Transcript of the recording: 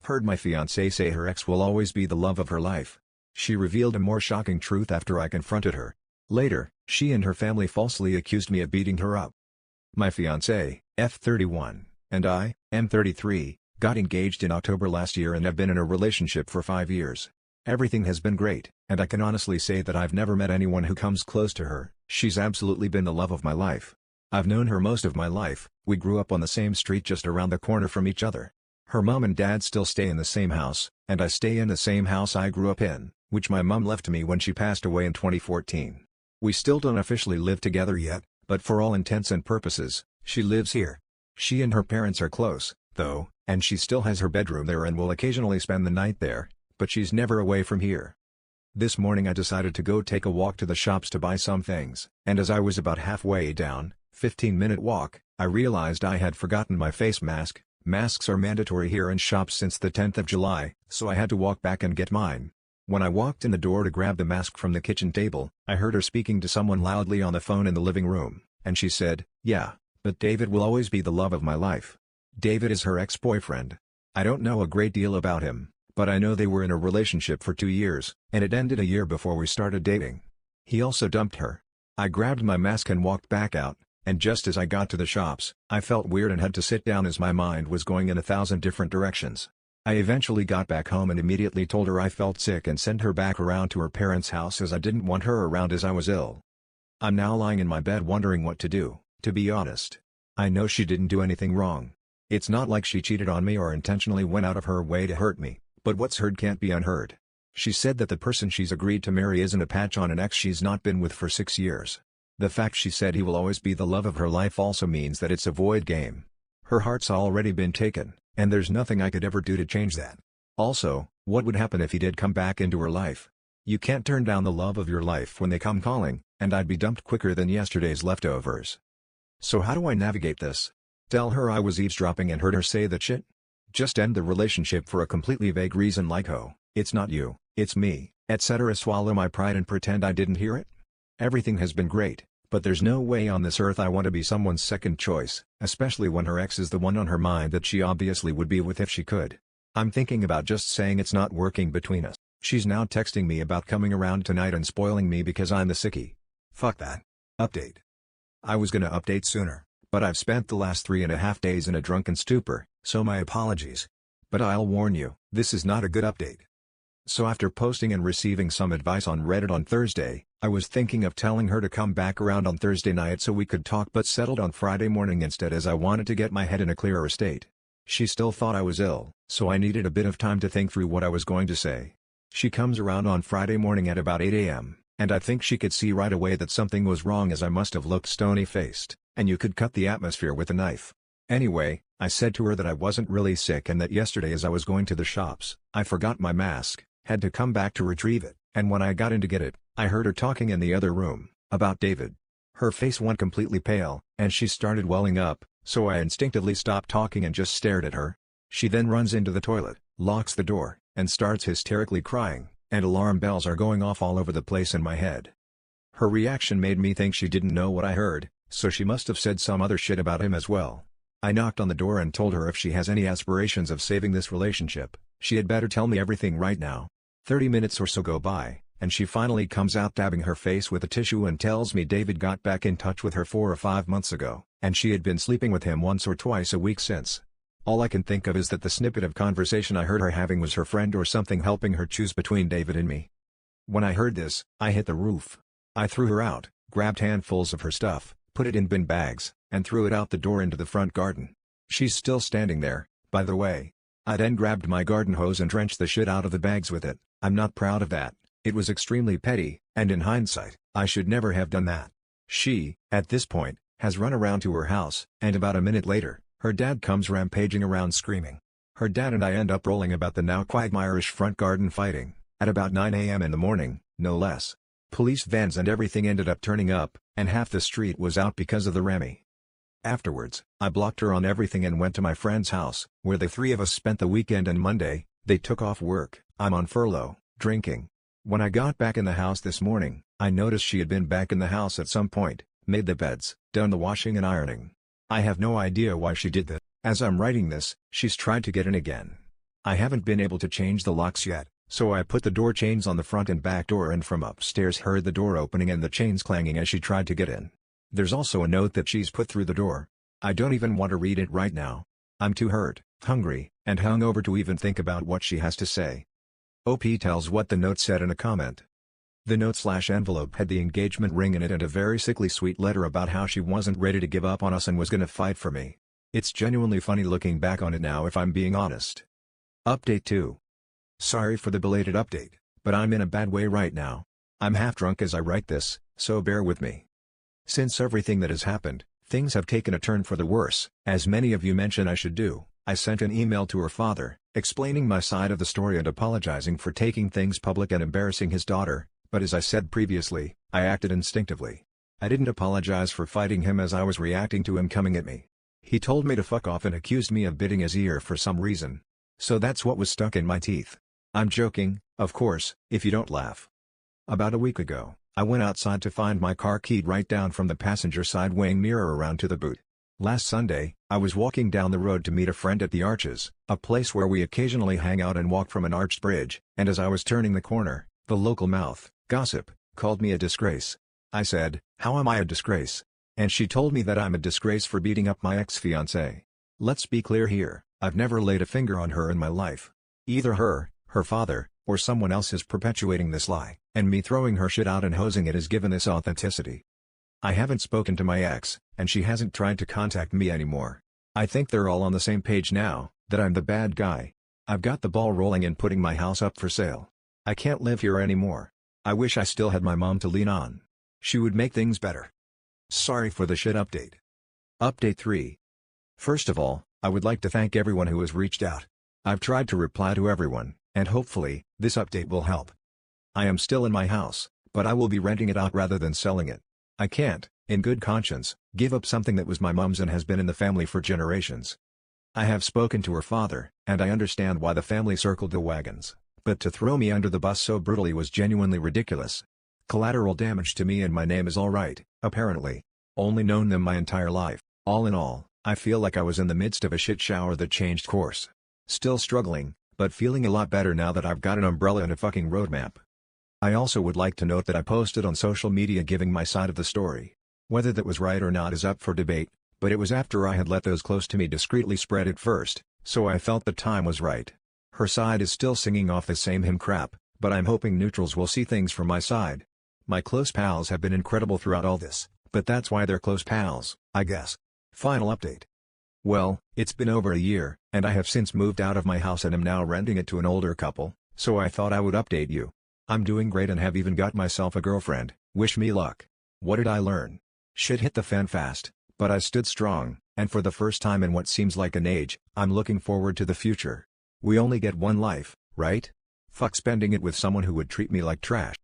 Heard my fiancée say her ex will always be the love of her life. She revealed a more shocking truth after I confronted her. Later, she and her family falsely accused me of beating her up. My fiancée, F31, and I, M33, got engaged in October last year and have been in a relationship for 5 years. Everything has been great, and I can honestly say that I've never met anyone who comes close to her. She's absolutely been the love of my life. I've known her most of my life. We grew up on the same street just around the corner from each other. Her mom and dad still stay in the same house, and I stay in the same house I grew up in, which my mom left me when she passed away in 2014. We still don't officially live together yet, but for all intents and purposes, she lives here. She and her parents are close, though, and she still has her bedroom there and will occasionally spend the night there, but she's never away from here. This morning I decided to go take a walk to the shops to buy some things, and as I was about halfway down, 15-minute walk, I realized I had forgotten my face mask. Masks are mandatory here in shops since the 10th of July, so I had to walk back and get mine. When I walked in the door to grab the mask from the kitchen table, I heard her speaking to someone loudly on the phone in the living room, and she said, "Yeah, but David will always be the love of my life." David is her ex-boyfriend. I don't know a great deal about him, but I know they were in a relationship for 2 years, and it ended a year before we started dating. He also dumped her. I grabbed my mask and walked back out, and just as I got to the shops, I felt weird and had to sit down as my mind was going in 1,000 different directions. I eventually got back home and immediately told her I felt sick and sent her back around to her parents' house as I didn't want her around as I was ill. I'm now lying in my bed wondering what to do, to be honest. I know she didn't do anything wrong. It's not like she cheated on me or intentionally went out of her way to hurt me, but what's heard can't be unheard. She said that the person she's agreed to marry isn't a patch on an ex she's not been with for 6 years. The fact she said he will always be the love of her life also means that it's a void game. Her heart's already been taken, and there's nothing I could ever do to change that. Also, what would happen if he did come back into her life? You can't turn down the love of your life when they come calling, and I'd be dumped quicker than yesterday's leftovers. So how do I navigate this? Tell her I was eavesdropping and heard her say that shit? Just end the relationship for a completely vague reason like "oh, it's not you, it's me," etc. Swallow my pride and pretend I didn't hear it? Everything has been great, but there's no way on this earth I want to be someone's second choice, especially when her ex is the one on her mind that she obviously would be with if she could. I'm thinking about just saying it's not working between us. She's now texting me about coming around tonight and spoiling me because I'm the sickie. Fuck that. Update. I was gonna update sooner, but I've spent the last 3.5 days in a drunken stupor, so my apologies. But I'll warn you, this is not a good update. So after posting and receiving some advice on Reddit on Thursday, I was thinking of telling her to come back around on Thursday night so we could talk, but settled on Friday morning instead as I wanted to get my head in a clearer state. She still thought I was ill, so I needed a bit of time to think through what I was going to say. She comes around on Friday morning at about 8 a.m., and I think she could see right away that something was wrong as I must have looked stony-faced, and you could cut the atmosphere with a knife. Anyway, I said to her that I wasn't really sick and that yesterday as I was going to the shops, I forgot my mask, had to come back to retrieve it, and when I got in to get it, I heard her talking in the other room, about David. Her face went completely pale, and she started welling up, so I instinctively stopped talking and just stared at her. She then runs into the toilet, locks the door, and starts hysterically crying, and alarm bells are going off all over the place in my head. Her reaction made me think she didn't know what I heard, so she must have said some other shit about him as well. I knocked on the door and told her if she has any aspirations of saving this relationship, she had better tell me everything right now. 30 minutes or so go by, and she finally comes out dabbing her face with a tissue and tells me David got back in touch with her 4 or 5 months ago, and she had been sleeping with him once or twice a week since. All I can think of is that the snippet of conversation I heard her having was her friend or something helping her choose between David and me. When I heard this, I hit the roof. I threw her out, grabbed handfuls of her stuff, put it in bin bags, and threw it out the door into the front garden. She's still standing there, by the way. I then grabbed my garden hose and drenched the shit out of the bags with it. I'm not proud of that. It was extremely petty, and in hindsight, I should never have done that. She, at this point, has run around to her house, and about a minute later, her dad comes rampaging around screaming. Her dad and I end up rolling about the now quagmire-ish front garden fighting, at about 9 a.m. in the morning, no less. Police vans and everything ended up turning up, and half the street was out because of the Remy. Afterwards, I blocked her on everything and went to my friend's house, where the three of us spent the weekend, and Monday, they took off work. I'm on furlough, drinking. When I got back in the house this morning, I noticed she had been back in the house at some point, made the beds, done the washing and ironing. I have no idea why she did that. As I'm writing this, she's tried to get in again. I haven't been able to change the locks yet, so I put the door chains on the front and back door and from upstairs heard the door opening and the chains clanging as she tried to get in. There's also a note that she's put through the door. I don't even want to read it right now. I'm too hurt, hungry, and hungover to even think about what she has to say. OP tells what the note said in a comment. The note/envelope had the engagement ring in it and a very sickly sweet letter about how she wasn't ready to give up on us and was gonna fight for me. It's genuinely funny looking back on it now if I'm being honest. Update 2. Sorry for the belated update, but I'm in a bad way right now. I'm half drunk as I write this, so bear with me. Since everything that has happened, things have taken a turn for the worse, as many of you mentioned I should do. I sent an email to her father, explaining my side of the story and apologizing for taking things public and embarrassing his daughter, but as I said previously, I acted instinctively. I didn't apologize for fighting him as I was reacting to him coming at me. He told me to fuck off and accused me of biting his ear for some reason. So that's what was stuck in my teeth. I'm joking, of course, if you don't laugh. About a week ago, I went outside to find my car keyed right down from the passenger side wing mirror around to the boot. Last Sunday, I was walking down the road to meet a friend at the Arches, a place where we occasionally hang out and walk from an arched bridge, and as I was turning the corner, the local mouth, Gossip, called me a disgrace. I said, "How am I a disgrace?" And she told me that I'm a disgrace for beating up my ex-fiancé. Let's be clear here, I've never laid a finger on her in my life. Either her, her father, or someone else is perpetuating this lie, and me throwing her shit out and hosing it has given this authenticity. I haven't spoken to my ex, and she hasn't tried to contact me anymore. I think they're all on the same page now, that I'm the bad guy. I've got the ball rolling in putting my house up for sale. I can't live here anymore. I wish I still had my mom to lean on. She would make things better. Sorry for the shit update. Update 3. First of all, I would like to thank everyone who has reached out. I've tried to reply to everyone, and hopefully, this update will help. I am still in my house, but I will be renting it out rather than selling it. I can't, in good conscience, give up something that was my mom's and has been in the family for generations. I have spoken to her father, and I understand why the family circled the wagons. But to throw me under the bus so brutally was genuinely ridiculous. Collateral damage to me and my name is alright, apparently. Only known them my entire life. All in all, I feel like I was in the midst of a shit shower that changed course. Still struggling, but feeling a lot better now that I've got an umbrella and a fucking roadmap. I also would like to note that I posted on social media giving my side of the story. Whether that was right or not is up for debate, but it was after I had let those close to me discreetly spread it first, so I felt the time was right. Her side is still singing off the same hymn crap, but I'm hoping neutrals will see things from my side. My close pals have been incredible throughout all this, but that's why they're close pals, I guess. Final update. Well, it's been over a year, and I have since moved out of my house and am now renting it to an older couple, so I thought I would update you. I'm doing great and have even got myself a girlfriend, wish me luck. What did I learn? Shit hit the fan fast, but I stood strong, and for the first time in what seems like an age, I'm looking forward to the future. We only get one life, right? Fuck spending it with someone who would treat me like trash.